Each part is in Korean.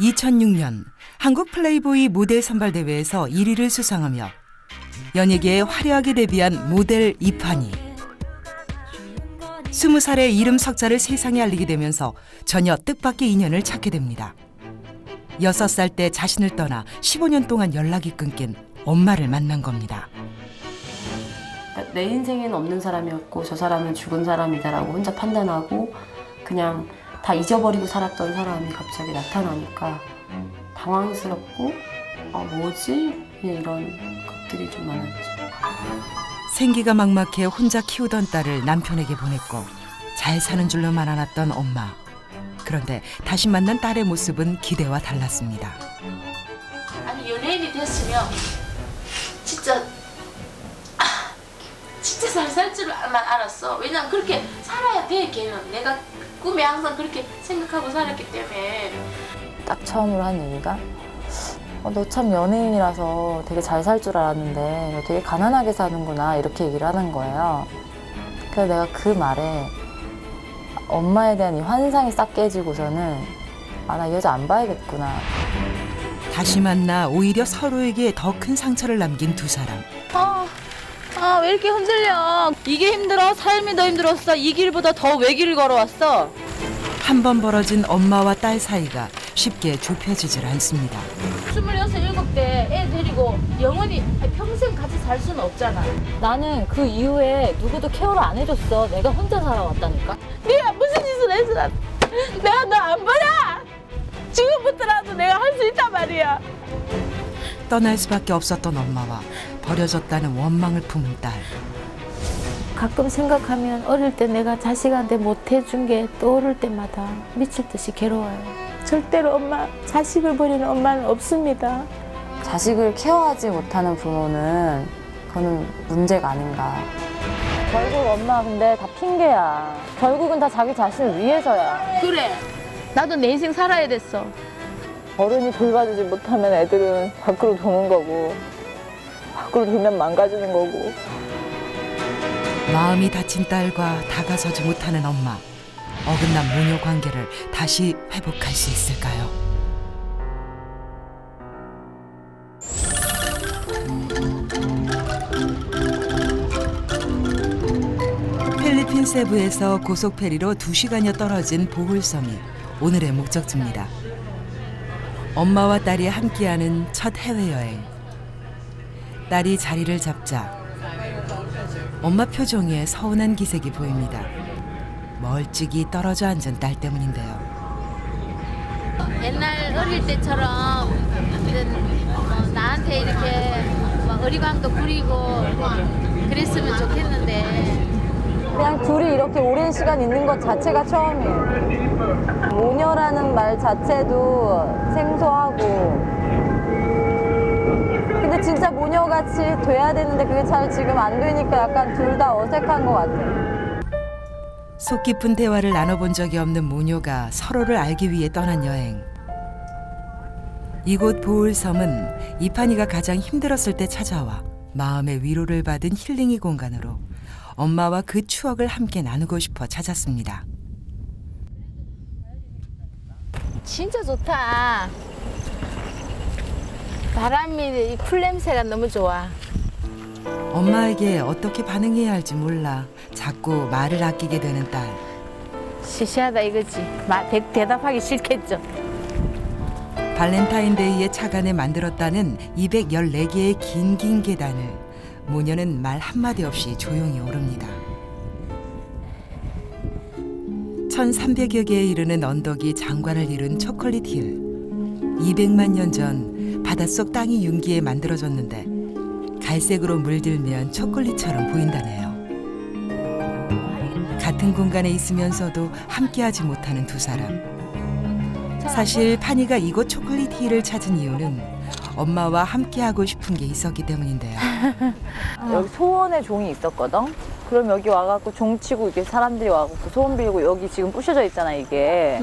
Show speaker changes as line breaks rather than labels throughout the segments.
2006년 한국 플레이보이 모델 선발대회에서 1위를 수상하며 연예계에 화려하게 데뷔한 모델 이판희. 20살에 이름 석자를 세상에 알리게 되면서 전혀 뜻밖의 인연을 찾게 됩니다. 6살 때 자신을 떠나 15년 동안 연락이 끊긴 엄마를 만난 겁니다.
내 인생에는 없는 사람이었고 저 사람은 죽은 사람이다라고 혼자 판단하고 그냥 다 잊어버리고 살았던 사람이 갑자기 나타나니까 당황스럽고 뭐지? 이런 것들이 좀 많았죠.
생기가 막막해 혼자 키우던 딸을 남편에게 보냈고 잘 사는 줄로만 알았던 엄마. 그런데 다시 만난 딸의 모습은 기대와 달랐습니다.
아니 연예인이 됐으면 진짜 잘 살 줄만 알았어. 왜냐면 그렇게 살아야 돼. 걔는 내가 꿈에 항상 그렇게 생각하고 살았기 때문에.
딱 처음으로 한 얘기가 너 참 연예인이라서 되게 잘 살 줄 알았는데 너 되게 가난하게 사는구나 이렇게 얘기를 하는 거예요. 그래서 내가 그 말에 엄마에 대한 이 환상이 싹 깨지고서는 나 이 여자 안 봐야겠구나.
다시 만나 오히려 서로에게 더 큰 상처를 남긴 두 사람.
왜 이렇게 흔들려? 이게 힘들어? 삶이 더 힘들었어? 이 길보다 더 외길을 걸어왔어?
한 번 벌어진 엄마와 딸 사이가 쉽게 좁혀지질 않습니다.
26, 7대 애 데리고 영원히 평생 같이 살 수는 없잖아. 나는 그 이후에 누구도 케어를 안 해줬어. 내가 혼자 살아왔다니까. 네가 무슨 짓을 했어? 내가 너 안 버려! 지금부터라도 내가 할 수 있단 말이야.
떠날 수밖에 없었던 엄마와 버려졌다는 원망을 품은 딸.
가끔 생각하면 어릴 때 내가 자식한테 못해준 게 떠오를 때마다 미칠 듯이 괴로워요. 절대로 엄마, 자식을 버리는 엄마는 없습니다.
자식을 케어하지 못하는 부모는 그거는 문제가 아닌가. 결국 엄마 근데 다 핑계야. 결국은 다 자기 자신을 위해서야.
그래. 나도 내 인생 살아야 됐어.
어른이 돌봐주지 못하면 애들은 밖으로 도는 거고 밖으로 돌면 망가지는 거고.
마음이 다친 딸과 다가서지 못하는 엄마. 어긋난 모녀 관계를 다시 회복할 수 있을까요? 필리핀 세부에서 고속페리로 2시간여 떨어진 보홀섬이 오늘의 목적지입니다. 엄마와 딸이 함께하는 첫 해외여행. 딸이 자리를 잡자 엄마 표정에 서운한 기색이 보입니다. 멀찍이 떨어져 앉은 딸 때문인데요.
옛날 어릴 때처럼 나한테 이렇게 막 어리광도 부리고 그랬으면 좋겠는데.
그냥 둘이 이렇게 오랜 시간 있는 것 자체가 처음이에요. 모녀라는 말 자체도 생소하고. 근데 진짜 모녀같이 돼야 되는데 그게 잘 지금 안 되니까 약간 둘 다 어색한 것 같아요.
속 깊은 대화를 나눠본 적이 없는 모녀가 서로를 알기 위해 떠난 여행. 이곳 보홀섬은 이판희가 가장 힘들었을 때 찾아와 마음의 위로를 받은 힐링의 공간으로 엄마와 그 추억을 함께 나누고 싶어 찾았습니다.
진짜 좋다. 바람이 풀냄새가 너무 좋아.
엄마에게 어떻게 반응해야 할지 몰라 자꾸 말을 아끼게 되는 딸.
시시하다 이거지. 대답하기 싫겠죠.
발렌타인데이에 착안에 만들었다는 214개의 긴 계단을 모녀는 말 한마디 없이 조용히 오릅니다. 1300여 개에 이르는 언덕이 장관을 이룬 초콜릿 힐. 200만 년 전 바닷속 땅이 융기에 만들어졌는데 갈색으로 물들면 초콜릿처럼 보인다네요. 같은 공간에 있으면서도 함께하지 못하는 두 사람. 사실 판희가 이곳 초콜릿 힐을 찾은 이유는 엄마와 함께하고 싶은 게 있었기 때문인데요.
여기 소원의 종이 있었거든? 그럼 여기 와갖고 종 치고 이렇게 사람들이 와갖고 소원 빌고 여기 지금 부셔져 있잖아, 이게.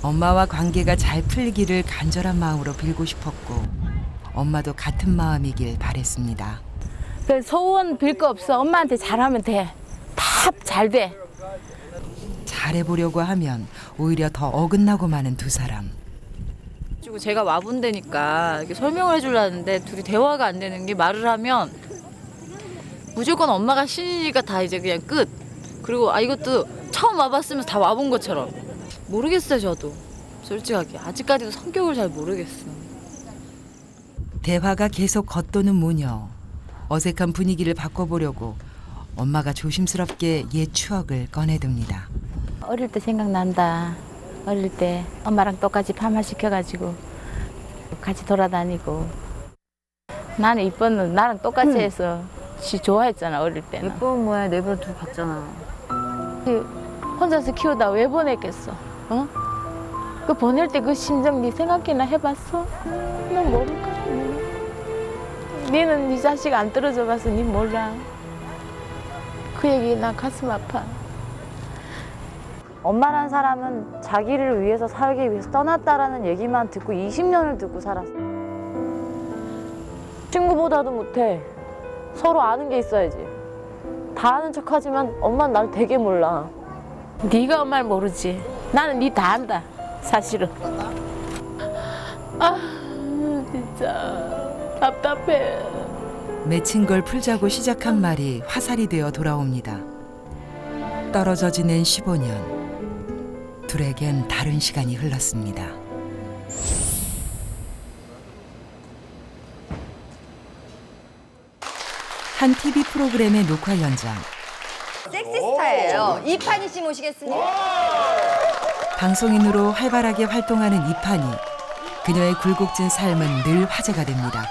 엄마와 관계가 잘 풀리기를 간절한 마음으로 빌고 싶었고 엄마도 같은 마음이길 바랬습니다.
그 소원 빌 거 없어. 엄마한테 잘하면 돼. 다 잘 돼.
잘해보려고 하면 오히려 더 어긋나고 마는 두 사람.
그래가지고 제가 와본다니까 이렇게 설명을 해주려는데 둘이 대화가 안 되는 게 말을 하면 무조건 엄마가 신이니까 다 이제 그냥 끝. 그리고 이것도 처음 와봤으면 다 와본 것처럼. 모르겠어요 저도. 솔직하게 아직까지도 성격을 잘 모르겠어.
대화가 계속 겉도는 모녀. 어색한 분위기를 바꿔보려고 엄마가 조심스럽게 옛 추억을 꺼내듭니다.
어릴 때 생각난다. 어릴 때 엄마랑 똑같이 파마 시켜가지고 같이 돌아다니고. 나는 이뻐는 나랑 똑같이 해서 지 좋아했잖아 어릴 때는.
예쁜 모양 내버려 두고 갔잖아.
혼자서 키우다 왜 보냈겠어? 어? 그 보낼 때 그 심정 네 생각이나 해봤어? 난 모를까? 니는 네 자식 안 떨어져 봐서 니 몰라. 그 얘기 나 가슴 아파.
엄마란 사람은 자기를 위해서 살기 위해서 떠났다라는 얘기만 듣고 20년을 듣고 살았어. 친구보다도 못해. 서로 아는 게 있어야지. 다 아는 척하지만 엄마는 날 되게 몰라.
네가 엄마를 모르지. 나는 네 다 안다. 사실은. 아 진짜 답답해.
맺힌 걸 풀자고 시작한 말이 화살이 되어 돌아옵니다. 떨어져 지낸 15년. 둘에겐 다른 시간이 흘렀습니다. 한 TV 프로그램의 녹화 현장.
섹시스타예요. 이판희 씨 모시겠습니다.
방송인으로 활발하게 활동하는 이판희. 그녀의 굴곡진 삶은 늘 화제가 됩니다.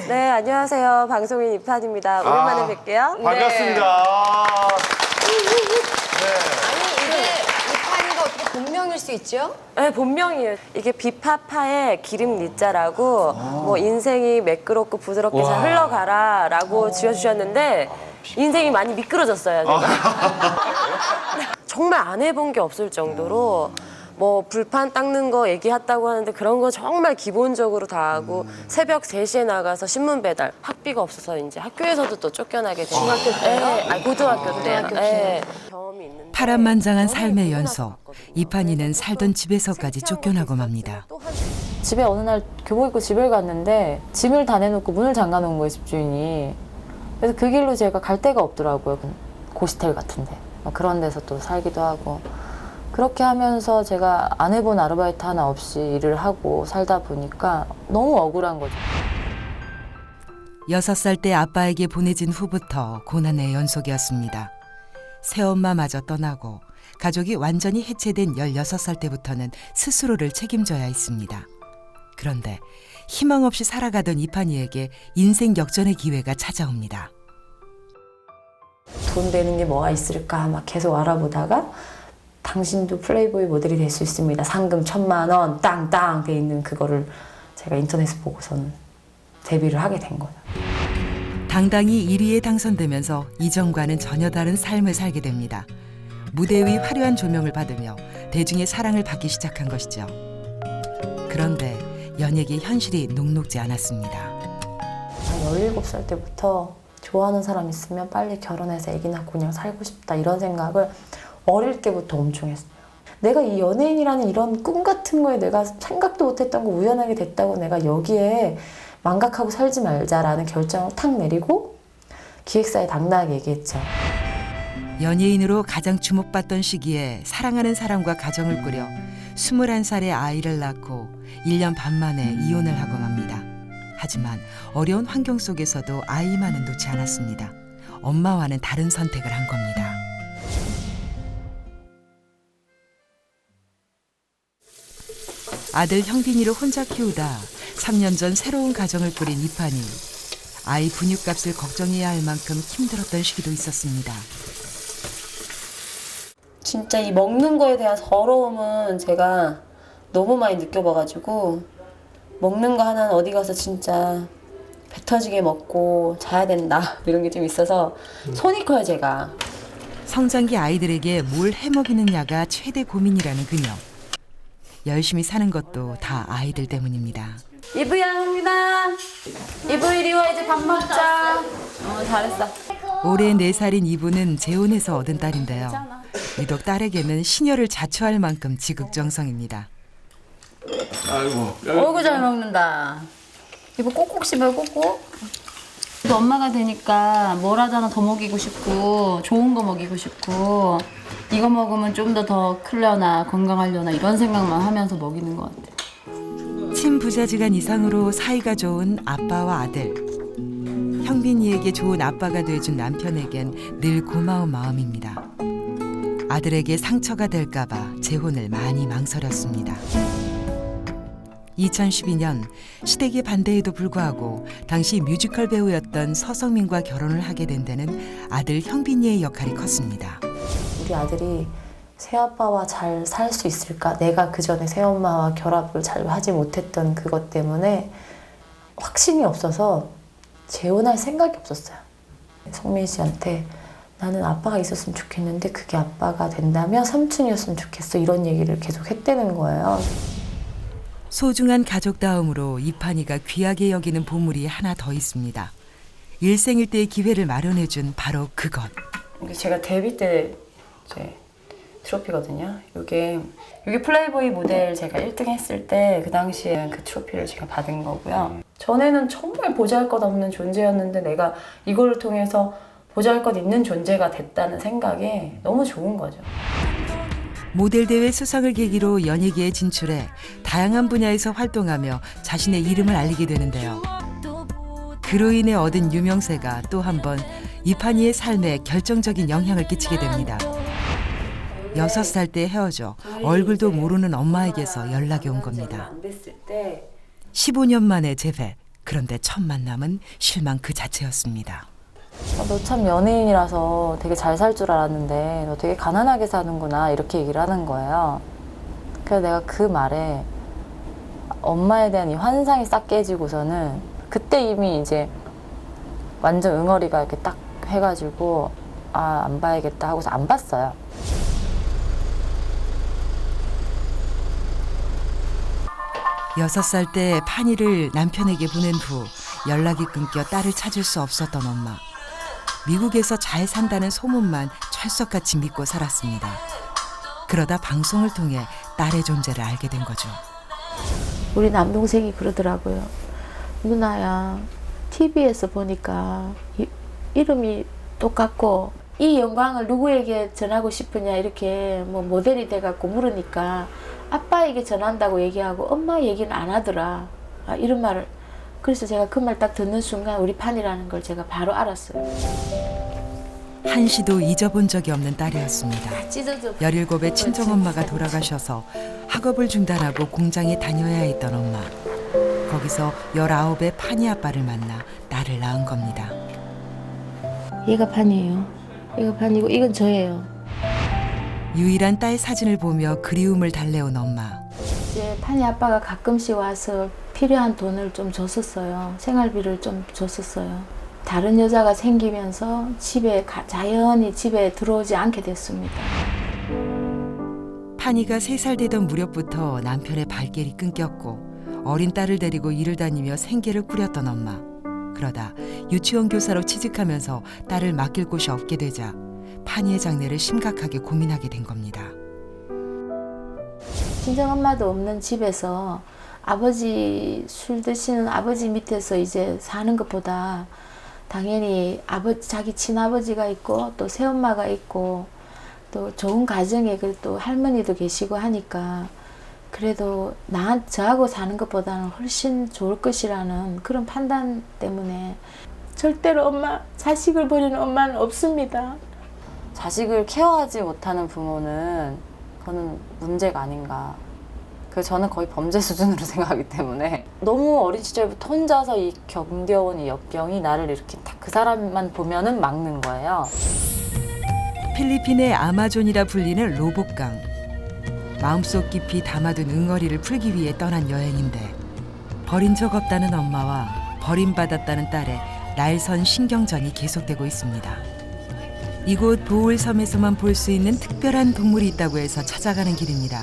네, 안녕하세요. 방송인 이판입니다. 오랜만에 뵐게요.
반갑습니다.
아니 이게 이판희가 어떻게 본명일 수 있죠?
네, 본명이에요. 이게 비파파의 기름 니자라고 뭐 인생이 매끄럽고 부드럽게 잘 흘러가라라고 지어주셨는데 인생이 많이 미끄러졌어요. 제가. 정말 안 해본 게 없을 정도로 뭐 불판 닦는 거 얘기했다고 하는데 그런 거 정말 기본적으로 다 하고 새벽 3시에 나가서 신문 배달. 학비가 없어서 이제 학교에서도 또 쫓겨나게 되고. 중학교 때요? 네, 고등학교 때요. 네. 경험이 있는데
파란만장한 삶의 연속. 이판희는 살던 집에서까지 쫓겨나고 맙니다.
집에 어느 날 교복 입고 집을 갔는데 짐을 다 내놓고 문을 잠가 놓은 거예요, 집주인이. 그래서 그 길로 제가 갈 데가 없더라고요. 고시텔 같은데. 그런 데서 또 살기도 하고. 그렇게 하면서 제가 안 해본 아르바이트 하나 없이 일을 하고 살다 보니까 너무 억울한 거죠.
6살 때 아빠에게 보내진 후부터 고난의 연속이었습니다. 새엄마마저 떠나고 가족이 완전히 해체된 16살 때부터는 스스로를 책임져야 했습니다. 그런데 희망 없이 살아가던 이판희에게 인생 역전의 기회가 찾아옵니다.
돈 되는 게 뭐가 있을까 막 계속 알아보다가 당신도 플레이보이 모델이 될 수 있습니다. 상금 1,000만 원 땅땅 돼 있는 그거를 제가 인터넷에 보고서는 데뷔를 하게 된 거예요.
당당히 1위에 당선되면서 이전과는 전혀 다른 삶을 살게 됩니다. 무대 위 화려한 조명을 받으며 대중의 사랑을 받기 시작한 것이죠. 그런데 연예계 현실이 녹록지 않았습니다.
17살 때부터 좋아하는 사람 있으면 빨리 결혼해서 아기 낳고 그냥 살고 싶다 이런 생각을 어릴 때부터 엄청 했어요. 내가 이 연예인이라는 이런 꿈 같은 거에 내가 생각도 못했던 거 우연하게 됐다고 내가 여기에 망각하고 살지 말자라는 결정을 탁 내리고 기획사에 당당하게 얘기했죠.
연예인으로 가장 주목받던 시기에 사랑하는 사람과 가정을 꾸려 21살에 아이를 낳고 1년 반 만에 이혼을 하고 맙니다. 하지만 어려운 환경 속에서도 아이만은 놓지 않았습니다. 엄마와는 다른 선택을 한 겁니다. 아들 형빈이를 혼자 키우다 3년 전 새로운 가정을 꾸린 이판희. 아이 분유값을 걱정해야 할 만큼 힘들었던 시기도 있었습니다.
진짜 이 먹는 거에 대한 서러움은 제가 너무 많이 느껴봐가지고 먹는 거 하나는 어디 가서 진짜 배 터지게 먹고 자야 된다 이런 게 좀 있어서 손이 커요 제가.
성장기 아이들에게 뭘 해먹이느냐가 최대 고민이라는 그녀. 열심히 사는 것도 다 아이들 때문입니다.
이브야, 형민아. 이브 이리 와, 이제 밥 먹자.
잘했어.
올해 4살인 이브는 재혼해서 얻은 딸인데요. 유독 딸에게는 시녀를 자처할 만큼 지극정성입니다.
아이고.
어이구 잘 먹는다. 이거 꼭꼭 씹어요, 꼭꼭. 또 엄마가 되니까 뭐라도 하나 더 먹이고 싶고 좋은 거 먹이고 싶고 이거 먹으면 좀 더 클려나 건강하려나 이런 생각만 하면서 먹이는 것 같아.
친부자지간 이상으로 사이가 좋은 아빠와 아들. 형빈이에게 좋은 아빠가 돼준 남편에겐 늘 고마운 마음입니다. 아들에게 상처가 될까봐 재혼을 많이 망설였습니다. 2012년 시댁의 반대에도 불구하고 당시 뮤지컬 배우였던 서성민과 결혼을 하게 된 데는 아들 형빈이의 역할이 컸습니다.
우리 아들이 새아빠와 잘 살 수 있을까? 내가 그 전에 새엄마와 결합을 잘 하지 못했던 그것 때문에 확신이 없어서 재혼할 생각이 없었어요. 성민 씨한테 나는 아빠가 있었으면 좋겠는데 그게 아빠가 된다면 삼촌이었으면 좋겠어 이런 얘기를 계속 했다는 거예요.
소중한 가족다움으로 이판이가 귀하게 여기는 보물이 하나 더 있습니다. 일생일대의 기회를 마련해준 바로 그것.
이게 제가 데뷔 때 이제 트로피거든요. 이게 플레이보이 모델 제가 1등 했을 때 그 당시에 그 트로피를 제가 받은 거고요. 전에는 정말 보잘것없는 존재였는데 내가 이걸 통해서 보잘것 있는 존재가 됐다는 생각이 너무 좋은 거죠.
모델 대회 수상을 계기로 연예계에 진출해 다양한 분야에서 활동하며 자신의 이름을 알리게 되는데요. 그로 인해 얻은 유명세가 또 한 번 이판이의 삶에 결정적인 영향을 끼치게 됩니다. 6살 때 헤어져 얼굴도 모르는 엄마에게서 연락이 온 겁니다. 15년 만에 재회. 그런데 첫 만남은 실망 그 자체였습니다.
너 참 연예인이라서 되게 잘 살 줄 알았는데 너 되게 가난하게 사는구나 이렇게 얘기를 하는 거예요. 그래서 내가 그 말에 엄마에 대한 이 환상이 싹 깨지고서는 그때 이미 이제 완전 응어리가 이렇게 딱 해가지고 아, 안 봐야겠다 하고서 안 봤어요.
여섯 살 때 판이를 남편에게 보낸 후 연락이 끊겨 딸을 찾을 수 없었던 엄마. 미국에서 잘 산다는 소문만 철석같이 믿고 살았습니다. 그러다 방송을 통해 딸의 존재를 알게 된 거죠.
우리 남동생이 그러더라고요. 누나야, TV에서 보니까 이름이 똑같고 이 영광을 누구에게 전하고 싶으냐 이렇게 뭐 모델이 돼갖고 물으니까 아빠에게 전한다고 얘기하고 엄마 얘기는 안 하더라. 아, 이런 말을. 그래서 제가 그 말 딱 듣는 순간 우리 판이라는 걸 제가 바로 알았어요.
한시도 잊어본 적이 없는 딸이었습니다.
찢어져.
17의 친정엄마가 돌아가셔서 학업을 중단하고 공장에 다녀야 했던 엄마. 거기서 19의 판이 아빠를 만나 딸을 낳은 겁니다.
얘가 판이에요. 얘가 판이고 이건 저예요.
유일한 딸 사진을 보며 그리움을 달래온 엄마.
이제 판이 아빠가 가끔씩 와서 필요한 돈을 좀 줬었어요. 생활비를 좀 줬었어요. 다른 여자가 생기면서 자연히 집에 들어오지 않게 됐습니다.
판이가 3살 되던 무렵부터 남편의 발길이 끊겼고 어린 딸을 데리고 일을 다니며 생계를 꾸렸던 엄마. 그러다 유치원 교사로 취직하면서 딸을 맡길 곳이 없게 되자 판이의 장래를 심각하게 고민하게 된 겁니다.
친정엄마도 없는 집에서 아버지 술 드시는 아버지 밑에서 이제 사는 것보다 당연히 자기 친아버지가 있고 또 새엄마가 있고 또 좋은 가정에 또 할머니도 계시고 하니까 그래도 저하고 사는 것보다는 훨씬 좋을 것이라는 그런 판단 때문에 절대로 자식을 버리는 엄마는 없습니다.
자식을 케어하지 못하는 부모는 그거는 문제가 아닌가. 저는 거의 범죄 수준으로 생각하기 때문에 너무 어린 시절부터 혼자서 이 견뎌온 이 역경이 나를 이렇게 딱 그 사람만 보면은 막는 거예요.
필리핀의 아마존이라 불리는 로봇강. 마음속 깊이 담아둔 응어리를 풀기 위해 떠난 여행인데 버린 적 없다는 엄마와 버림받았다는 딸의 날선 신경전이 계속되고 있습니다. 이곳 보울섬에서만 볼 수 있는 특별한 동물이 있다고 해서 찾아가는 길입니다.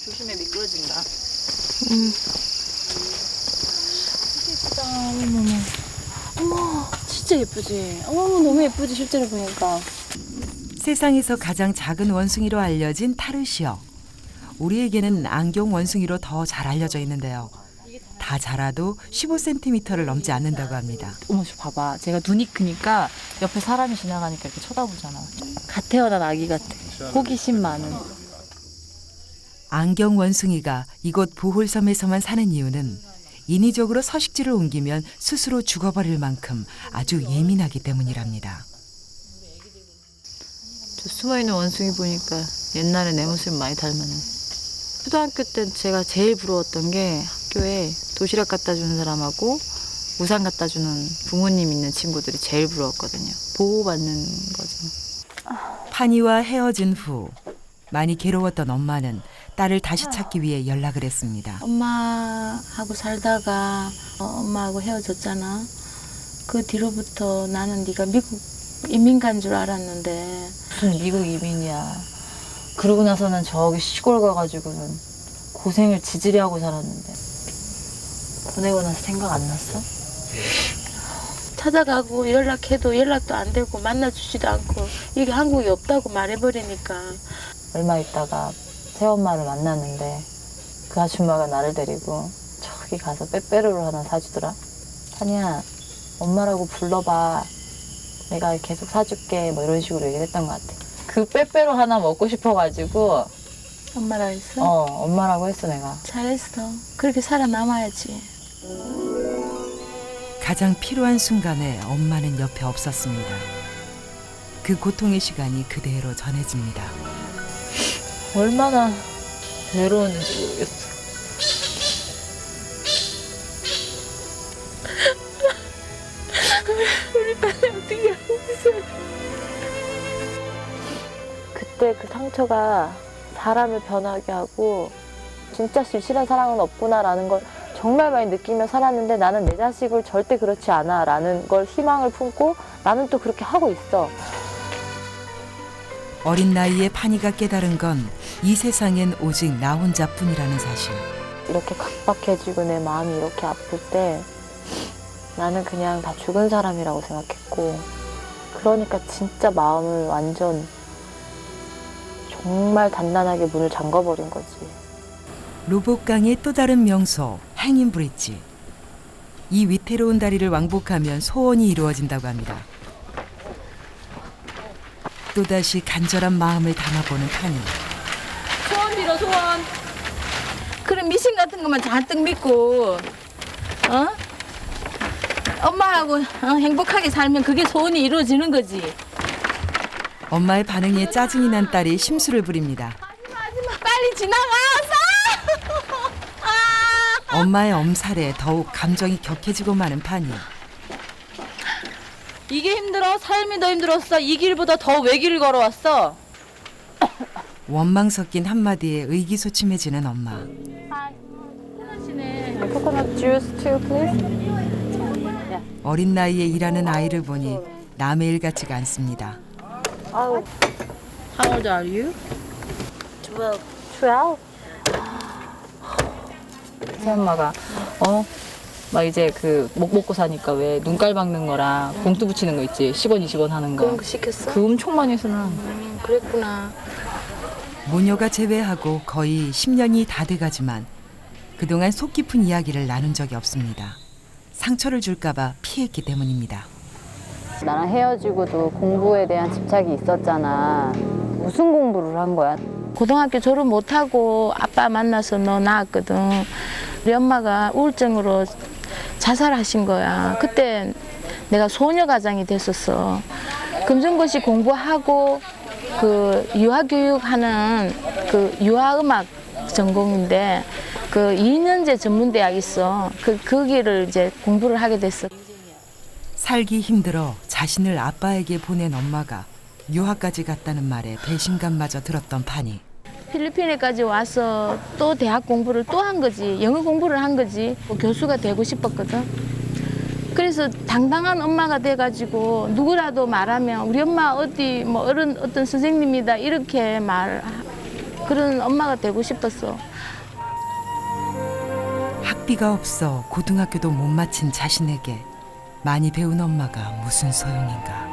조심해, 미끄러진다.
예쁘다. 어머, 진짜 예쁘지? 어머, 너무 예쁘지, 실제로 보니까.
세상에서 가장 작은 원숭이로 알려진 타르시어. 우리에게는 안경 원숭이로 더 잘 알려져 있는데요. 다 자라도 15cm를 넘지 않는다고 합니다.
어머, 저 봐봐. 제가 눈이 크니까 옆에 사람이 지나가니까 이렇게 쳐다보잖아. 갓 태어난 아기 같아. 호기심 많은.
안경 원숭이가 이곳 보홀섬에서만 사는 이유는 인위적으로 서식지를 옮기면 스스로 죽어버릴 만큼 아주 예민하기 때문이랍니다.
저 숨어있는 원숭이 보니까 옛날에 내 모습 많이 닮았네. 초등학교 때 제가 제일 부러웠던 게 학교에 도시락 갖다 주는 사람하고 우산 갖다 주는 부모님 있는 친구들이 제일 부러웠거든요. 보호받는 거죠.
파니와 헤어진 후 많이 괴로웠던 엄마는 딸을 다시 찾기 위해 연락을 했습니다.
엄마하고 살다가 엄마하고 헤어졌잖아. 그 뒤로부터 나는 네가 미국 이민 간 줄 알았는데
무슨 미국 이민이야. 그러고 나서는 저기 시골 가가지고는 고생을 지지리 하고 살았는데 보내고 나서 생각 안 났어?
찾아가고 연락해도 연락도 안 되고 만나주지도 않고 이게 한국에 없다고 말해버리니까
얼마 있다가 새엄마를 만났는데 그 아줌마가 나를 데리고 저기 가서 빼빼로를 하나 사주더라. 타니야, 엄마라고 불러봐. 내가 계속 사줄게. 뭐 이런 식으로 얘기를 했던 것 같아. 그 빼빼로 하나 먹고 싶어가지고
엄마라 했어?
엄마라고 했어 내가.
잘했어. 그렇게 살아남아야지.
가장 필요한 순간에 엄마는 옆에 없었습니다. 그 고통의 시간이 그대로 전해집니다.
얼마나 외로웠는지 모르겠어.
우리 딸이 어떻게 하고 있어?
그때 그 상처가 사람을 변하게 하고 진짜 진실한 사랑은 없구나라는 걸 정말 많이 느끼며 살았는데 나는 내 자식을 절대 그렇지 않아 라는 걸 희망을 품고 나는 또 그렇게 하고 있어.
어린 나이에 파니가 깨달은 건 이 세상엔 오직 나 혼자뿐이라는 사실.
이렇게 각박해지고 내 마음이 이렇게 아플 때 나는 그냥 다 죽은 사람이라고 생각했고 그러니까 진짜 마음을 완전 정말 단단하게 문을 잠궈버린 거지.
로봇강의 또 다른 명소 행인 브릿지. 이 위태로운 다리를 왕복하면 소원이 이루어진다고 합니다. 또다시 간절한 마음을 담아보는 파니.
소원 빌어, 소원. 그런 미신 같은 것만 잔뜩 믿고, 엄마하고 행복하게 살면 그게 소원이 이루어지는 거지.
엄마의 반응에 짜증이 난 딸이 심술을 부립니다.
빨리 지나가서!
엄마의 엄살에 더욱 감정이 격해지고 마는 파니.
이게 힘들어? 삶이 더 힘들었어? 이 길보다 더 외길을 걸어왔어?
원망 섞인 한마디에 의기소침해지는 엄마.
코코넛 주스 too, please.
어린 나이에 일하는 아이를 보니 남의 일 같지가 않습니다.
아우.
How old are you?
12. 새엄마가 막 이제 그 목 먹고 사니까 왜 눈깔 박는 거랑 봉투 붙이는 거 있지 10원 20원 하는 거
그런 거 시켰어?
그 엄청 많이 했으나
그랬구나.
모녀가 재회하고 거의 10년이 다 돼가지만 그동안 속 깊은 이야기를 나눈 적이 없습니다. 상처를 줄까봐 피했기 때문입니다.
나랑 헤어지고도 공부에 대한 집착이 있었잖아. 무슨 공부를 한 거야?
고등학교 졸업 못하고 아빠 만나서 너 낳았거든. 우리 엄마가 우울증으로 자살하신 거야. 그때 내가 소녀가장이 됐었어. 금정고시 공부하고 그 유아교육하는 그 유아음악 전공인데 그 2년제 전문대학 있어. 거기를 이제 공부를 하게 됐어.
살기 힘들어 자신을 아빠에게 보낸 엄마가 유학까지 갔다는 말에 배신감마저 들었던 파니.
필리핀에까지 와서 또 대학 공부를 또 한 거지. 영어 공부를 한 거지. 교수가 되고 싶었거든. 그래서 당당한 엄마가 돼가지고 누구라도 말하면 우리 엄마 어디 뭐 어떤 선생님이다 이렇게 그런 엄마가 되고 싶었어.
학비가 없어 고등학교도 못 마친 자신에게 많이 배운 엄마가 무슨 소용인가.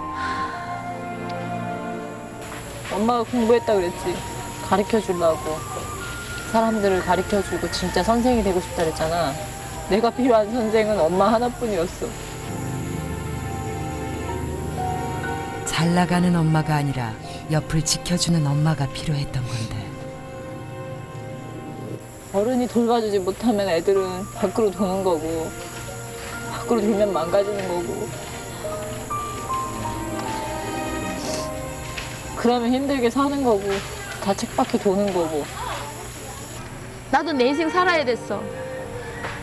엄마가 공부했다 그랬지. 가르쳐 주려고.
사람들을 가르쳐주고 진짜 선생이 되고 싶다 그랬잖아. 내가 필요한 선생은 엄마 하나뿐이었어.
잘 나가는 엄마가 아니라 옆을 지켜주는 엄마가 필요했던 건데.
어른이 돌봐주지 못하면 애들은 밖으로 도는 거고, 밖으로 돌면 망가지는 거고. 그러면 힘들게 사는 거고, 다 책밖에 도는 거고.
나도 내 인생 살아야 됐어.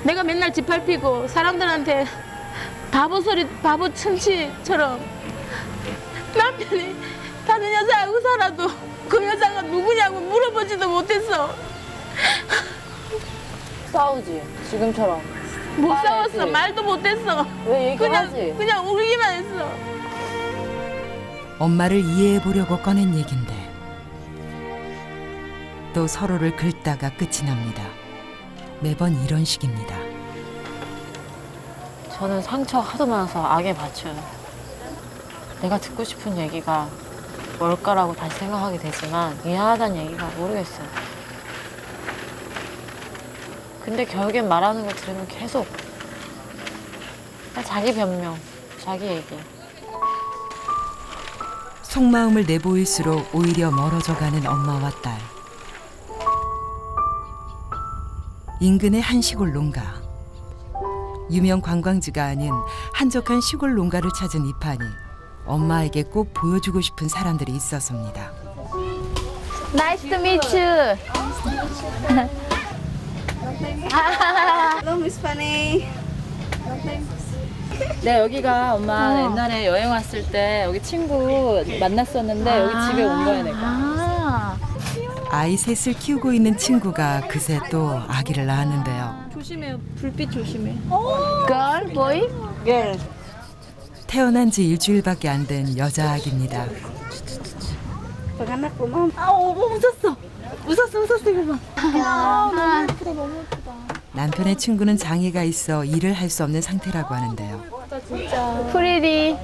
내가 맨날 짓밟히고 사람들한테 바보 천치처럼 남편이 다른 여자하고 살아도 그 여자가 누구냐고 물어보지도 못했어.
싸우지, 지금처럼.
못
말해야지.
싸웠어. 말도 못했어.
왜 얘기하지?
그냥 울기만 했어.
엄마를 이해해 보려고 꺼낸 얘긴데 또 서로를 긁다가 끝이 납니다. 매번 이런 식입니다.
저는 상처 하도 많아서 악에 맞춰요. 내가 듣고 싶은 얘기가 뭘까라고 다시 생각하게 되지만 미안하다는 얘기가 모르겠어요. 근데 결국엔 말하는 거 들으면 계속 그냥 자기 변명, 자기 얘기.
속마음을 내보일수록 오히려 멀어져가는 엄마와 딸. 인근의 한 시골 농가. 유명 관광지가 아닌 한적한 시골 농가를 찾은 이판이 엄마에게 꼭 보여주고 싶은 사람들이 있었습니다.
Nice to meet you.
네, 여기가 엄마 옛날에 여행 왔을 때 여기 친구 만났었는데 여기 집에 온 거야, 내가.
아이 셋을 키우고 있는 친구가 그새 또 아기를 낳았는데요.
조심해요. 불빛 조심해.
Girl, boy.
태어난 지 일주일밖에 안 된 여자 아기입니다.
웃었어, 이거 봐.
남편의 친구는 장애가 있어 일을 할 수 없는 상태라고 하는데요.
Pretty.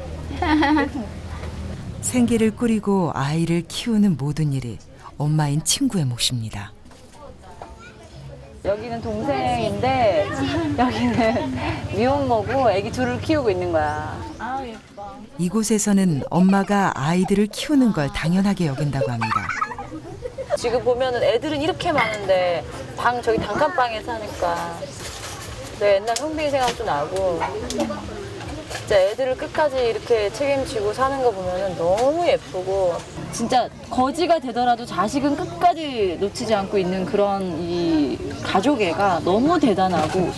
생계를 꾸리고 아이를 키우는 모든 일이 엄마인 친구의 몫입니다.
여기는 동생인데 여기는 미혼모고 애기 둘을 키우고 있는 거야.
이곳에서는 엄마가 아이들을 키우는 걸 당연하게 여긴다고 합니다.
지금 보면은 애들은 이렇게 많은데 방 저기 단칸방에 사니까 내 옛날 형빈이 생각도 나고 진짜 애들을 끝까지 이렇게 책임지고 사는 거 보면은 너무 예쁘고 진짜 거지가 되더라도 자식은 끝까지 놓치지 않고 있는 그런 이 가족애가 너무 대단하고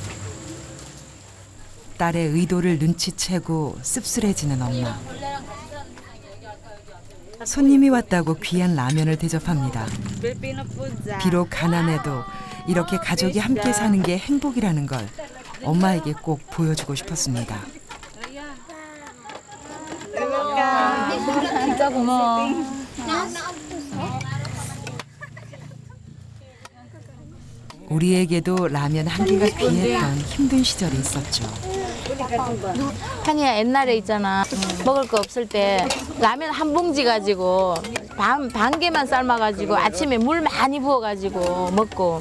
딸의 의도를 눈치채고 씁쓸해지는 엄마. 손님이 왔다고 귀한 라면을 대접합니다. 비록 가난해도 이렇게 가족이 함께 사는 게 행복이라는 걸 엄마에게 꼭 보여주고 싶었습니다.
진짜 고마워.
우리에게도 라면 한 개가 귀했던 힘든 시절이 있었죠.
한이야 옛날에 있잖아 먹을 거 없을 때 라면 한 봉지 가지고 반 개만 삶아가지고 아침에 물 많이 부어가지고 먹고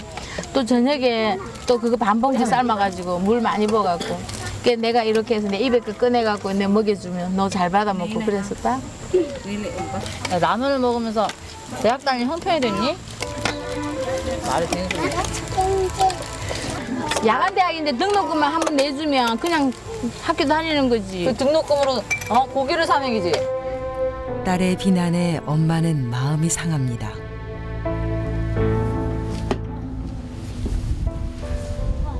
또 저녁에 또 그거 반 봉지 삶아가지고 물 많이 부어갖고 그 내가 이렇게 해서 내 입에 거 꺼내갖고 내 먹여주면 너 잘 받아 먹고 그랬었다.
라면을 먹으면서 대학 다닐 형편이 됐니? 말이 되는 소리.
야간 대학인데 등록금만 한번 내주면 그냥 학교 다니는 거지.
그 등록금으로 고기를 사 먹이지.
딸의 비난에 엄마는 마음이 상합니다.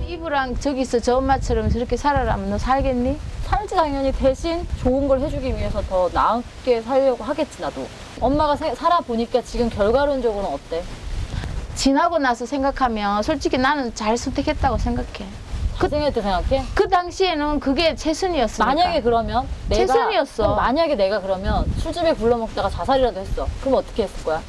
이브랑 저기서 저 엄마처럼 저렇게 살아라면 너 살겠니?
살지 당연히 대신 좋은 걸 해주기 위해서 더 나게 살려고 하겠지 나도. 엄마가 살아보니까 지금 결과론적으로는 어때?
지나고 나서 생각하면 솔직히 나는 잘 선택했다고 생각해.
고생했다 생각해?
그 당시에는 그게 최선이었으니까.
만약에 그러면 내가
최선이었어.
그럼 만약에 내가 그러면 술집에 불러 먹다가 자살이라도 했어. 그럼 어떻게 했을 거야?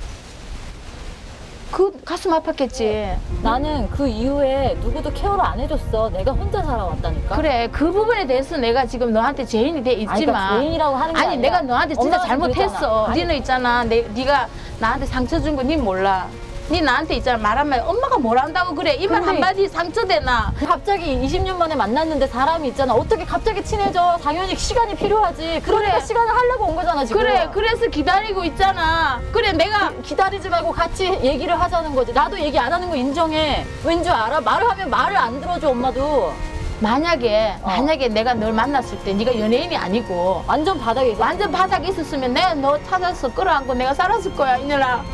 그 가슴 아팠겠지.
나는 그 이후에 누구도 케어를 안 해줬어. 내가 혼자 살아왔다니까.
그래 그 부분에 대해서 내가 지금 너한테 죄인이 돼
아니,
있지만
그러니까 죄인이라고 하는 게
아니
아니라
내가 너한테 진짜
엄마가
잘못했어.
그랬잖아. 아니,
니는 있잖아 네가 나한테 상처 준 거 니 몰라.
니 나한테 있잖아 말 한마디 엄마가 뭘 한다고 그래 이 말 한마디 상처되나.
갑자기 20년 만에 만났는데 사람이 있잖아. 어떻게 갑자기 친해져? 당연히 시간이 필요하지. 그러니까
그래.
시간을 하려고 온 거잖아 지금.
그래 그래서 기다리고 있잖아. 그래 내가
기다리지 말고 같이 얘기를 하자는 거지. 나도 얘기 안 하는 거 인정해. 왠 줄 알아? 말을 하면 말을 안 들어줘 엄마도.
만약에 내가 널 만났을 때 네가 연예인이 아니고
완전 바닥에 있어.
완전 바닥에 있었으면 내가 너 찾아서 끌어안고 내가 살았을 거야 이년아.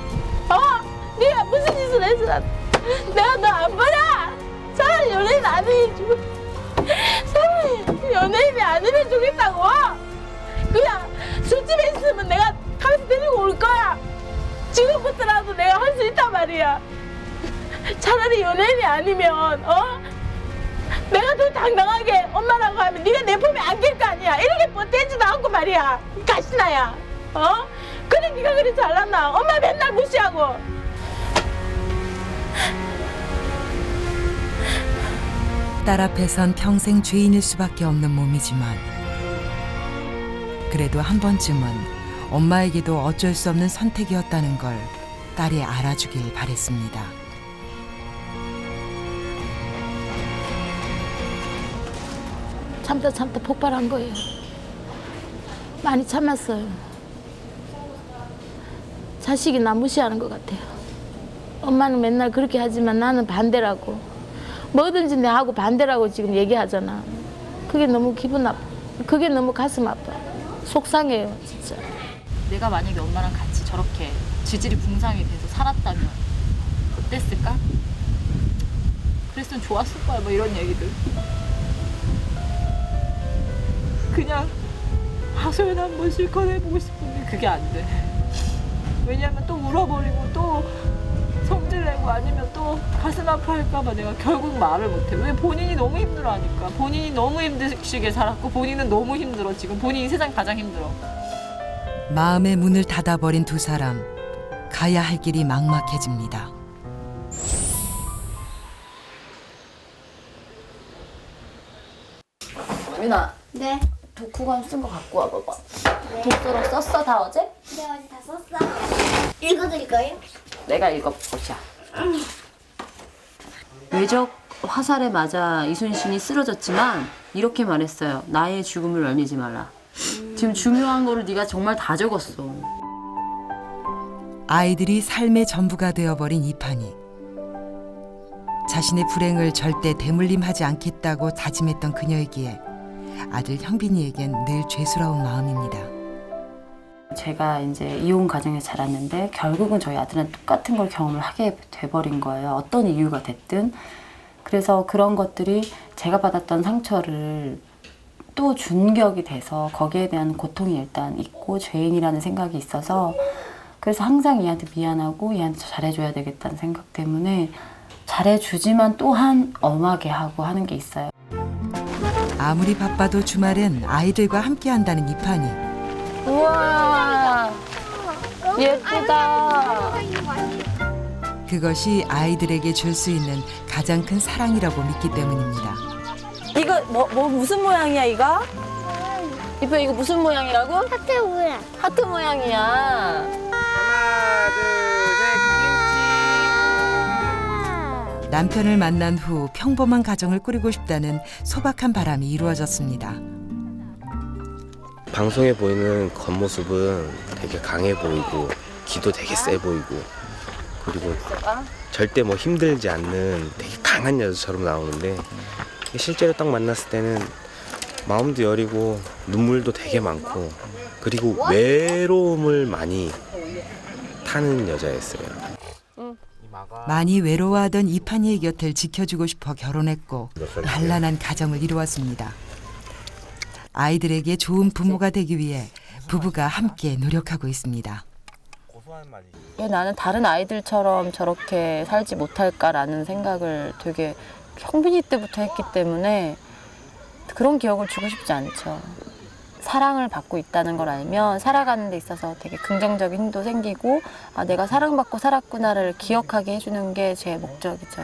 네가 무슨 짓을 했어? 내가 너 안 보냐? 차라리 연예인 아니면 죽 차라리 연예인이 아니면 죽겠다고. 그냥 술집에 있으면 내가 가서 데리고 올 거야. 지금부터라도 내가 할 수 있단 말이야. 차라리 연예인이 아니면 내가 더 당당하게 엄마라고 하면 네가 내 품에 안길 거 아니야. 이렇게 뻗대지도 않고 말이야. 가시나야. 그래 네가 그리 잘났나. 엄마 맨날 무시하고.
딸 앞에선 평생 죄인일 수밖에 없는 몸이지만 그래도 한 번쯤은 엄마에게도 어쩔 수 없는 선택이었다는 걸 딸이 알아주길 바랬습니다.
참다 폭발한 거예요. 많이 참았어요. 자식이 나 무시하는 것 같아요. 엄마는 맨날 그렇게 하지만 나는 반대라고. 뭐든지 내하고 반대라고 지금 얘기하잖아. 그게 너무 기분 나빠. 그게 너무 가슴 아파. 속상해요, 진짜.
내가 만약에 엄마랑 같이 저렇게 지질이 붕상이 돼서 살았다면 어땠을까? 그랬으면 좋았을 거야, 뭐 이런 얘기들. 그냥 하소연 한번 실컷 해보고 싶은데 그게 안 돼. 왜냐면 또 울어버리고 또 성질내고 아니면 또 가슴 아파할까봐 내가 결국 말을 못해. 왜? 본인이 너무 힘들어하니까. 본인이 너무 힘드시게 살았고 본인은 너무 힘들어. 지금 본인이 세상 가장 힘들어.
마음의 문을 닫아버린 두 사람, 가야 할 길이 막막해집니다.
민아,
네.
독후감 쓴 거 갖고 와봐봐. 독서로 썼어 다 어제?
네, 어제 다 썼어. 읽어드릴까요?
내가 읽어보자. 외적 화살에 맞아 이순신이 쓰러졌지만 이렇게 말했어요. 나의 죽음을 멸미지 말라. 지금 중요한 거를 네가 정말 다 적었어.
아이들이 삶의 전부가 되어버린 이판이 자신의 불행을 절대 대물림하지 않겠다고 다짐했던 그녀이기에 아들 형빈이에겐 늘 죄스러운 마음입니다.
제가 이제 이혼 가정에서 자랐는데 결국은 저희 아들은 똑같은 걸 경험을 하게 돼버린 거예요. 어떤 이유가 됐든. 그래서 그런 것들이 제가 받았던 상처를 또 준격이 돼서 거기에 대한 고통이 일단 있고 죄인이라는 생각이 있어서 그래서 항상 얘한테 미안하고 얘한테 잘해줘야 되겠다는 생각 때문에 잘해주지만 또한 엄하게 하고 하는 게 있어요.
아무리 바빠도 주말엔 아이들과 함께 한다는 이판이.
우와, 예쁘다.
그것이 아이들에게 줄 수 있는 가장 큰 사랑이라고 믿기 때문입니다.
이거 뭐 무슨 모양이야 이거? 이뻐 이거 무슨 모양이라고?
하트 모양.
하트 모양이야.
하나, 둘, 셋, 김치.
남편을 만난 후 평범한 가정을 꾸리고 싶다는 소박한 바람이 이루어졌습니다.
방송에 보이는 겉모습은 되게 강해 보이고 기도 되게 세 보이고 그리고 절대 뭐 힘들지 않는 되게 강한 여자처럼 나오는데 실제로 딱 만났을 때는 마음도 여리고 눈물도 되게 많고 그리고 외로움을 많이 타는 여자였어요.
많이 외로워하던 이판이의 곁을 지켜주고 싶어 결혼했고 단란한 가정을 이루었습니다. 아이들에게 좋은 부모가 되기 위해 부부가 함께 노력하고 있습니다.
왜 나는 다른 아이들처럼 저렇게 살지 못할까라는 생각을 되게 형빈이 때부터 했기 때문에 그런 기억을 주고 싶지 않죠. 사랑을 받고 있다는 걸 알면 살아가는 데 있어서 되게 긍정적인 힘도 생기고 아, 내가 사랑받고 살았구나를 기억하게 해주는 게 제 목적이죠.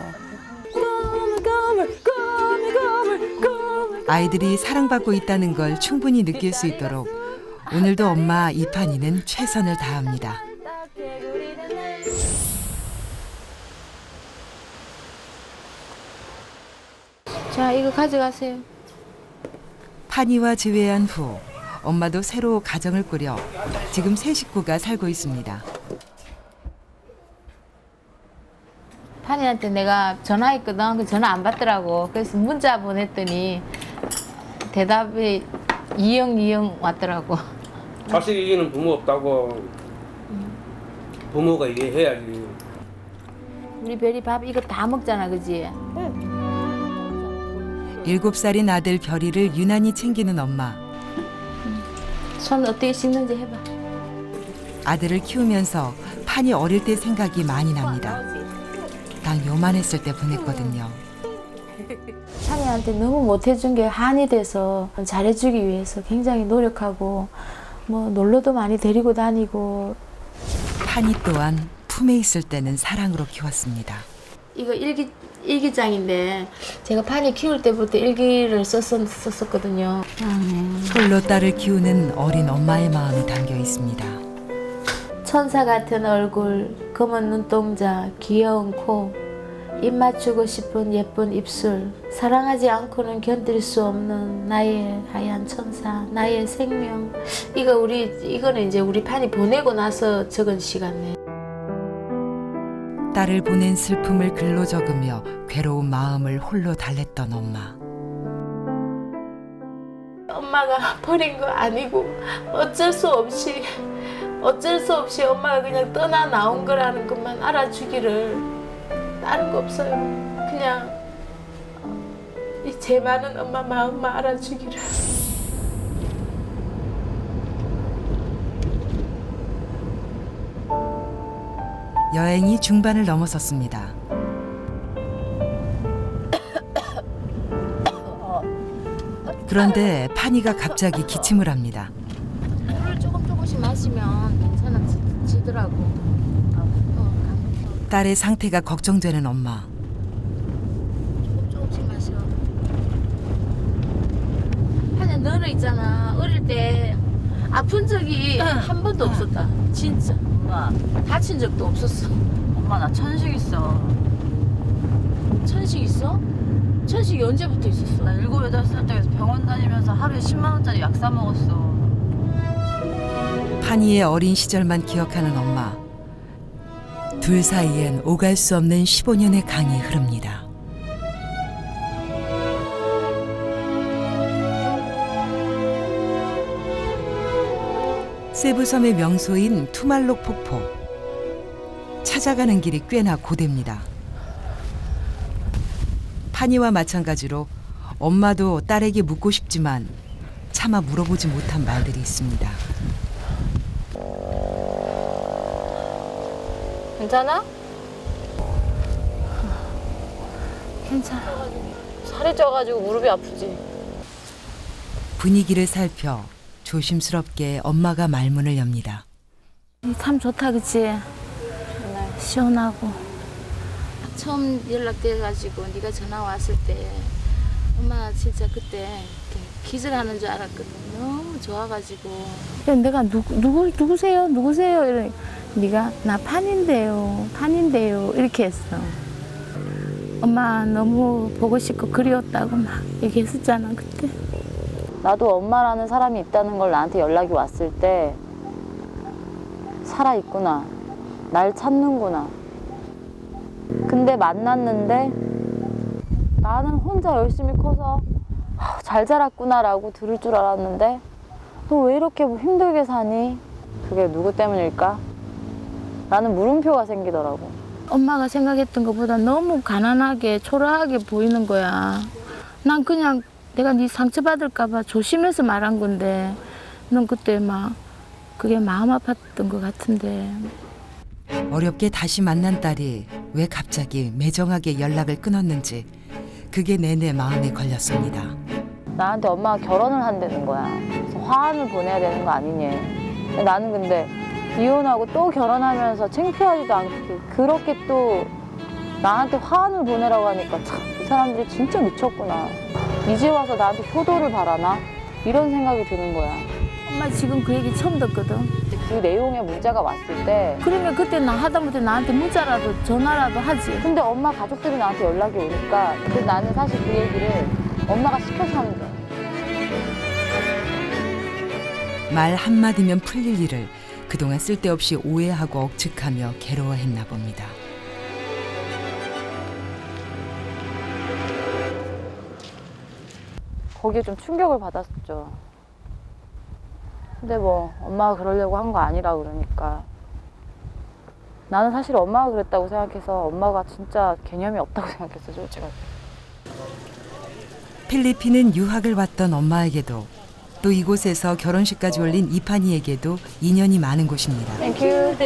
아이들이 사랑받고 있다는 걸 충분히 느낄 수 있도록 오늘도 엄마 이판이는 최선을 다합니다.
자, 이거 가져가세요.
판이와 재회한 후 엄마도 새로 가정을 꾸려 지금 세 식구가 살고 있습니다.
판이한테 내가 전화했거든. 그 전화 안 받더라고. 그래서 문자 보냈더니 대답이 이영 왔더라고.
자식 이기는 부모 없다고. 부모가 이해해야지.
우리 별이 밥 이거 다 먹잖아, 그지?
7살인 아들 별이를 유난히 챙기는 엄마.
손 어떻게 씻는지 해봐.
아들을 키우면서 판이 어릴 때 생각이 많이 납니다. 딱 요만했을 때 보냈거든요.
판이한테 너무 못해준 게 한이 돼서 잘해주기 위해서 굉장히 노력하고 뭐 놀러도 많이 데리고 다니고.
판이 또한 품에 있을 때는 사랑으로 키웠습니다.
이거 일기장인데 제가 판이 키울 때부터 일기를 썼었거든요.
홀로 딸을 키우는 어린 엄마의 마음이 담겨 있습니다.
천사 같은 얼굴, 검은 눈동자, 귀여운 코, 입 맞추고 싶은 예쁜 입술, 사랑하지 않고는 견딜 수 없는 나의 하얀 천사, 나의 생명. 이거는 이제 우리 판이 보내고 나서 적은 시간에.
딸을 보낸 슬픔을 글로 적으며 괴로운 마음을 홀로 달랬던 엄마.
엄마가 버린 거 아니고 어쩔 수 없이 엄마가 그냥 떠나 나온 거라는 것만 알아주기를. 다른 거 없어요. 그냥 이 제 많은 엄마 마음만 알아주기를.
여행이 중반을 넘어섰습니다. 그런데 판이가 갑자기 기침을 합니다.
물을 조금씩 마시면 괜찮아지더라고.
딸의 상태가 걱정되는 엄마.
조금씩 마셔. 하냐, 너는 있잖아. 어릴 때 아픈 적이 한 번도 없었다. 진짜.
엄마,
다친 적도 없었어.
엄마 나 천식 있어.
천식 있어? 천식이 언제부터 있었어?
나 7, 8살 때에서 병원 다니면서 하루에 10만 원짜리 약 사 먹었어.
판이의 어린 시절만 기억하는 엄마. 둘 사이엔 오갈 수 없는 15년의 강이 흐릅니다. 세부섬의 명소인 투말록 폭포. 찾아가는 길이 꽤나 고됩니다. 판이와 마찬가지로 엄마도 딸에게 묻고 싶지만 차마 물어보지 못한 말들이 있습니다.
괜찮아?
괜찮아.
살이 쪄가지고 무릎이 아프지.
분위기를 살펴 조심스럽게 엄마가 말문을 엽니다.
참 좋다, 그치? 시원하고. 처음 연락돼가지고 네가 전화 왔을 때 엄마 진짜 그때 이렇게 기절하는 줄 알았거든. 너무 좋아가지고. 내가 누구세요? 이러니 네가 나 판인데요 이렇게 했어. 엄마 너무 보고 싶고 그리웠다고 막 얘기했었잖아 그때.
나도 엄마라는 사람이 있다는 걸 나한테 연락이 왔을 때 살아있구나. 날 찾는구나. 근데 만났는데 나는 혼자 열심히 커서 잘 자랐구나라고 들을 줄 알았는데 너 왜 이렇게 힘들게 사니? 그게 누구 때문일까? 라는 물음표가 생기더라고.
엄마가 생각했던 것보다 너무 가난하게 초라하게 보이는 거야. 난 그냥 내가 네 상처받을까 봐 조심해서 말한 건데 넌 그때 막 그게 마음 아팠던 것 같은데.
어렵게 다시 만난 딸이 왜 갑자기 매정하게 연락을 끊었는지 그게 내내 마음에 걸렸습니다.
나한테 엄마가 결혼을 한다는 거야. 그래서 화환을 보내야 되는 거 아니니. 근데 나는 근데 이혼하고 또 결혼하면서 창피하지도 않게 그렇게 또 나한테 화환을 보내라고 하니까 참 이 사람들이 진짜 미쳤구나. 이제 와서 나한테 효도를 바라나? 이런 생각이 드는 거야.
엄마 지금 그 얘기 처음 듣거든.
그 내용의 문자가 왔을 때
그러면 그때 나 하다못해 나한테 문자라도 전화라도 하지.
근데 엄마 가족들이 나한테 연락이 오니까 근데 나는 사실 그 얘기를 엄마가 시켜서 하는 거야.
말 한마디면 풀릴 일을 그동안 쓸데없이 오해하고 억측하며 괴로워했나 봅니다.
거기에 좀 충격을 받았죠. 근데 뭐 엄마가 그러려고 한 거 아니라 그러니까 나는 사실 엄마가 그랬다고 생각해서 엄마가 진짜 개념이 없다고 생각했어 솔직하게.
필리핀은 유학을 왔던 엄마에게도 또 이곳에서 결혼식까지 올린 이판이에게도 인연이 많은 곳입니다.
땡큐.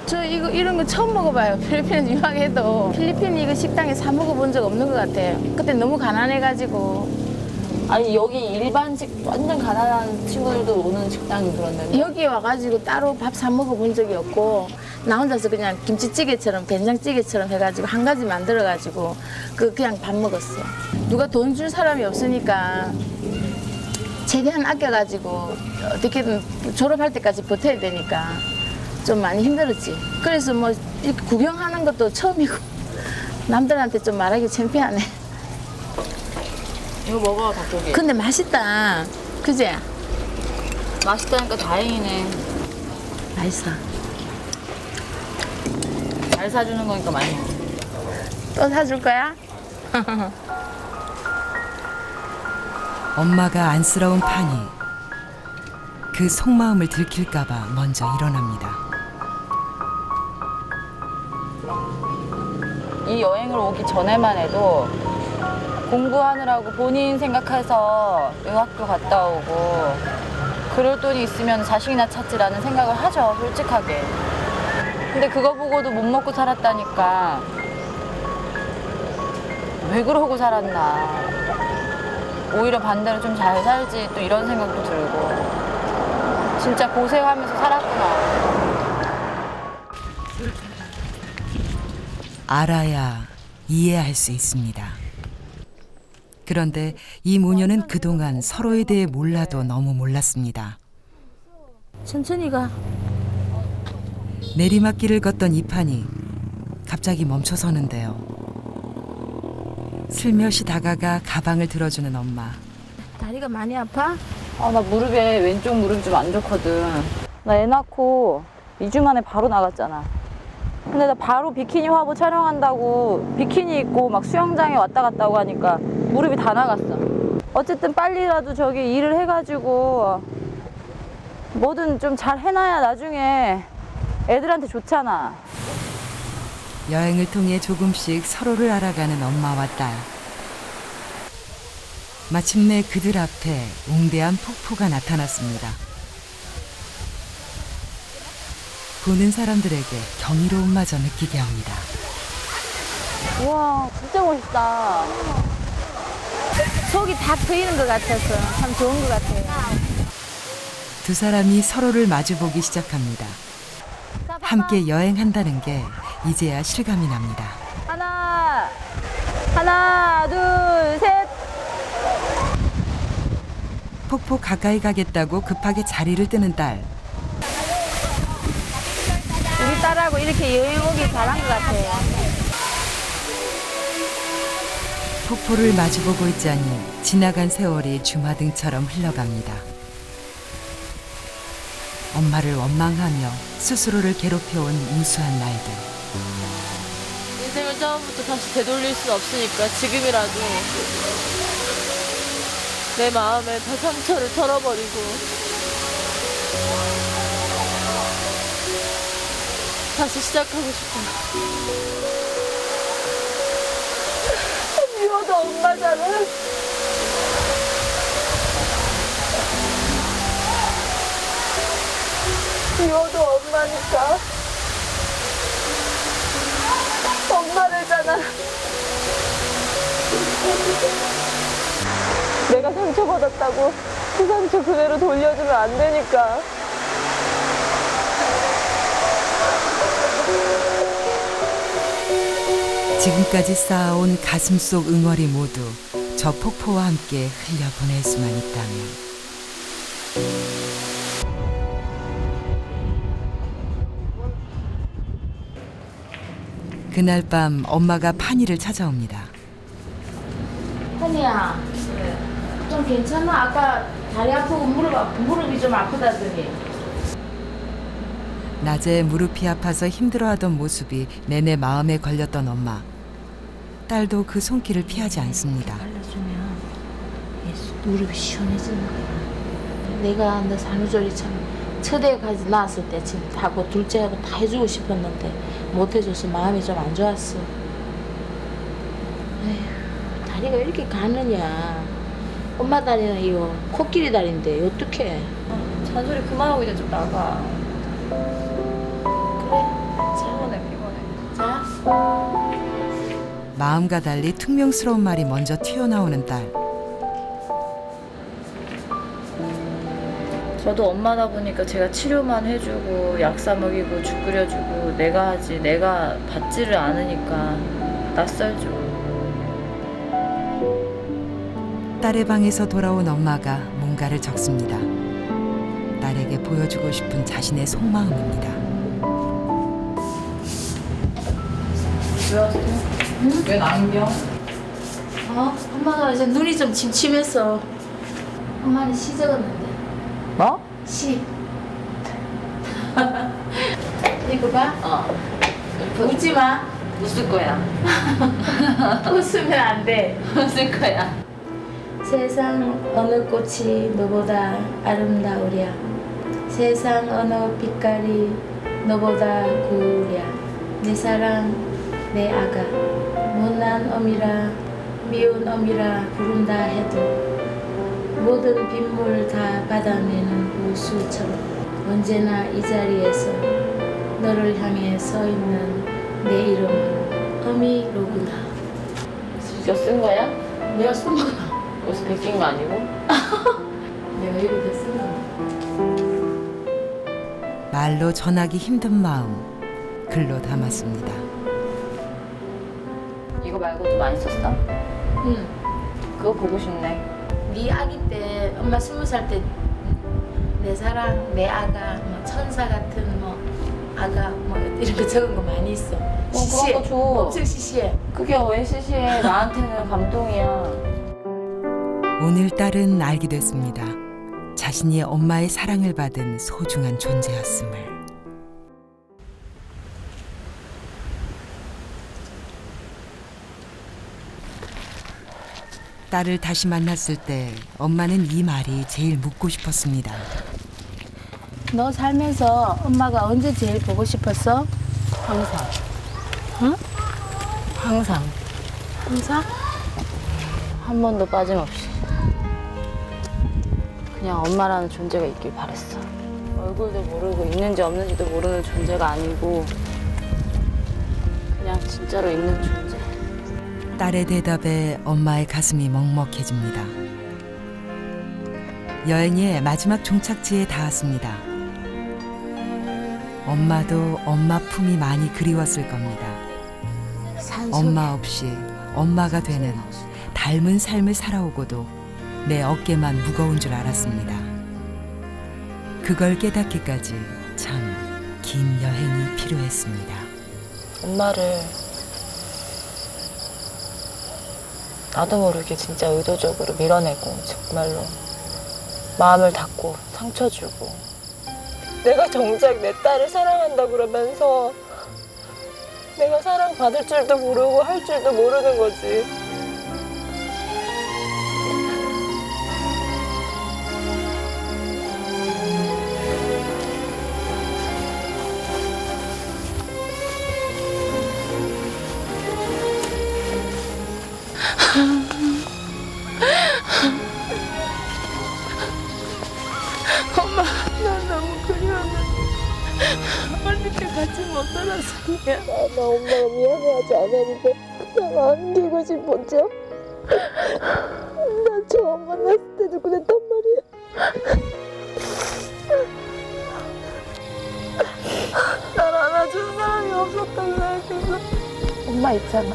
저 이거 이런 거 처음 먹어봐요. 필리핀에서 유학해도 필리핀 이거 식당에 사 먹어본 적 없는 것 같아요. 그때 너무 가난해가지고.
아니 여기 일반식 완전 가난한 친구들도 오는 식당이 그런데
여기 와가지고 따로 밥 사 먹어본 적이 없고 나 혼자서 그냥 김치찌개처럼 된장찌개처럼 해가지고 한 가지 만들어가지고 그냥 밥 먹었어. 누가 돈 줄 사람이 없으니까 최대한 아껴가지고 어떻게든 졸업할 때까지 버텨야 되니까 좀 많이 힘들었지. 그래서 뭐 이렇게 구경하는 것도 처음이고 남들한테 좀 말하기 창피하네.
이거 먹어 닭고기.
근데 맛있다. 그지?
맛있다니까 다행이네.
맛있어.
잘 사주는 거니까 많이 먹어.
또 사줄 거야?
엄마가 안쓰러운 판이 그 속마음을 들킬까봐 먼저 일어납니다.
이 여행을 오기 전에만 해도 공부하느라고 본인 생각해서 의학교 갔다 오고 그럴 돈이 있으면 자식이나 찾지라는 생각을 하죠, 솔직하게. 근데 그거 보고도 못 먹고 살았다니까 왜 그러고 살았나. 오히려 반대로 좀 잘 살지 또 이런 생각도 들고 진짜 고생하면서 살았구나.
알아야 이해할 수 있습니다. 그런데 이 모녀는 그동안 서로에 대해 몰라도 너무 몰랐습니다.
천천히 가.
내리막길을 걷던 이판이 갑자기 멈춰서는데요. 슬며시 다가가 가방을 들어주는 엄마.
다리가 많이 아파?
아, 나 무릎에 왼쪽 무릎이 좀 안 좋거든. 나 애 낳고 2주 만에 바로 나갔잖아. 근데 나 바로 비키니 화보 촬영한다고 비키니 입고 막 수영장에 왔다 갔다 하고 하니까 무릎이 다 나갔어. 어쨌든 빨리라도 저기 일을 해가지고 뭐든 좀 잘 해놔야 나중에 애들한테 좋잖아.
여행을 통해 조금씩 서로를 알아가는 엄마와 딸. 마침내 그들 앞에 웅대한 폭포가 나타났습니다. 보는 사람들에게 경이로움마저 느끼게 합니다.
우와, 진짜 멋있다.
속이 다 트이는 것 같아서 참 좋은 것 같아요.
두 사람이 서로를 마주보기 시작합니다. 함께 여행한다는 게 이제야 실감이 납니다.
하나, 둘, 셋.
폭포 가까이 가겠다고 급하게 자리를 뜨는 딸.
우리 딸하고 이렇게 여행 오길 잘한 것 같아요.
폭포를 마주보고 있자니 지나간 세월이 주마등처럼 흘러갑니다. 엄마를 원망하며 스스로를 괴롭혀온 무수한 날들.
인생을 처음부터 다시 되돌릴 순 없으니까 지금이라도 내 마음에 다 상처를 털어버리고 다시 시작하고 싶어요. 미워도 엄마잖아. 미워도 엄마니까. 엄마를잖아. 내가 상처받았다고 그 상처 그대로 돌려주면 안 되니까.
지금까지 쌓아온 가슴 속 응어리 모두 저 폭포와 함께 흘려보낼 수만 있다면. 그날 밤 엄마가 판이를 찾아옵니다.
한이야, 좀 괜찮아? 아까 다리 아프고 무릎이 좀 아프다더니.
낮에 무릎이 아파서 힘들어하던 모습이 내내 마음에 걸렸던 엄마. 딸도 그 손길을 피하지 않습니다.
발라주면 무릎이 시원해지는 거야. 내가 너 산후조리참 첫애까지 낳았을 때 지금 하고 둘째하고 다 해주고 싶었는데 못 해줘서 마음이 좀 안 좋았어. 에휴, 다리가 이렇게 가느냐. 엄마 다리는 이거 코끼리 다리인데 어떡해.
잔소리 그만하고 이제 좀 나가.
그래.
피곤해.
자.
마음과 달리 퉁명스러운 말이 먼저 튀어나오는 딸.
저도 엄마다 보니까 제가 치료만 해주고 약사 먹이고 죽 끓여주고 내가 하지 내가 받지를 않으니까 낯설죠.
딸의 방에서 돌아온 엄마가 뭔가를 적습니다. 딸에게 보여주고 싶은 자신의 속마음입니다.
왜 왔어? 응? 왜 안경?
엄마가 이제 눈이 좀 침침해서 엄마는 시 적었는데.
뭐?
시. 이거 봐. 웃지 마.
웃을 거야.
웃으면 안 돼.
웃을 거야.
세상 어느 꽃이 너보다 아름다우랴. 세상 어느 빛깔이 너보다 고우랴. 내 사랑 내 아가 못난 어미라 미운 어미라 부른다 해도 모든 빗물 다 받아내는 호수처럼 언제나 이 자리에서 너를 향해 서 있는 내 이름은 어미로구나.
진짜 쓴 거야?
내가 쓴 거야.
어디서 베낀 거 아니고?
내가 이렇게 쓴 거야.
말로 전하기 힘든 마음 글로 담았습니다.
이거 말고도 많이 썼어?
응.
그거 보고 싶네.
네 아기 때 엄마 20살 때 내 사랑 내 아가 뭐 천사 같은 뭐 아가 뭐 이런 거 적은 거 많이 있어. 시시해.
그런 거 줘.
엄청 시시해.
그게 왜 시시해? 나한테는 감동이야.
오늘 딸은 알게 됐습니다. 자신이 엄마의 사랑을 받은 소중한 존재였음을. 딸을 다시 만났을 때 엄마는 이 말이 제일 묻고 싶었습니다.
너 살면서 엄마가 언제 제일 보고 싶었어?
항상.
응?
항상.
항상?
한 번도 빠짐없이. 그냥 엄마라는 존재가 있길 바랬어. 얼굴도 모르고 있는지 없는지도 모르는 존재가 아니고 그냥 진짜로 있는 존재.
딸의 대답에 엄마의 가슴이 먹먹해집니다. 여행의 마지막 종착지에 닿았습니다. 엄마도 엄마 품이 많이 그리웠을 겁니다. 엄마 없이 엄마가 되는 닮은 삶을 살아오고도 내 어깨만 무거운 줄 알았습니다. 그걸 깨닫기까지 참 긴 여행이 필요했습니다.
엄마를 나도 모르게 진짜 의도적으로 밀어내고 정말로 마음을 닫고 상처 주고 내가 정작 내 딸을 사랑한다 그러면서 내가 사랑받을 줄도 모르고 할 줄도 모르는 거지.
엄마, 난 너무 그리웠는데 어릴 때 같이 못 살았어.
나 엄마가 미안해하지 않았는데 그냥 안기고 싶었죠. 난 처음 만났을 때도 그랬단 말이야. 날 안아준 사람이 없었다고 생각해서.
엄마 있잖아.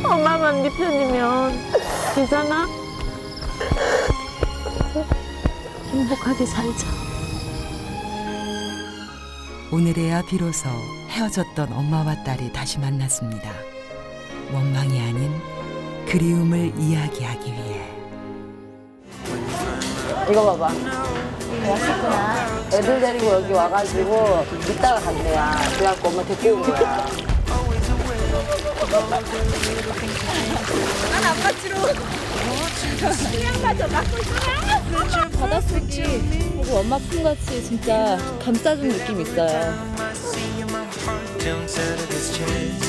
엄마만 네 편이면 되잖아.
행복하게 살자.
오늘에야 비로소 헤어졌던 엄마와 딸이 다시 만났습니다. 원망이 아닌 그리움을 이야기하기 위해.
이거 봐봐. 맛있구나. 애들 데리고 여기 와가지고 이따가 간대야. 그래갖고 엄마 데리고 온 거야.
바닷속이 우리 엄마 품같이 진짜 감싸준 느낌 있어요.
Don't settle this chase.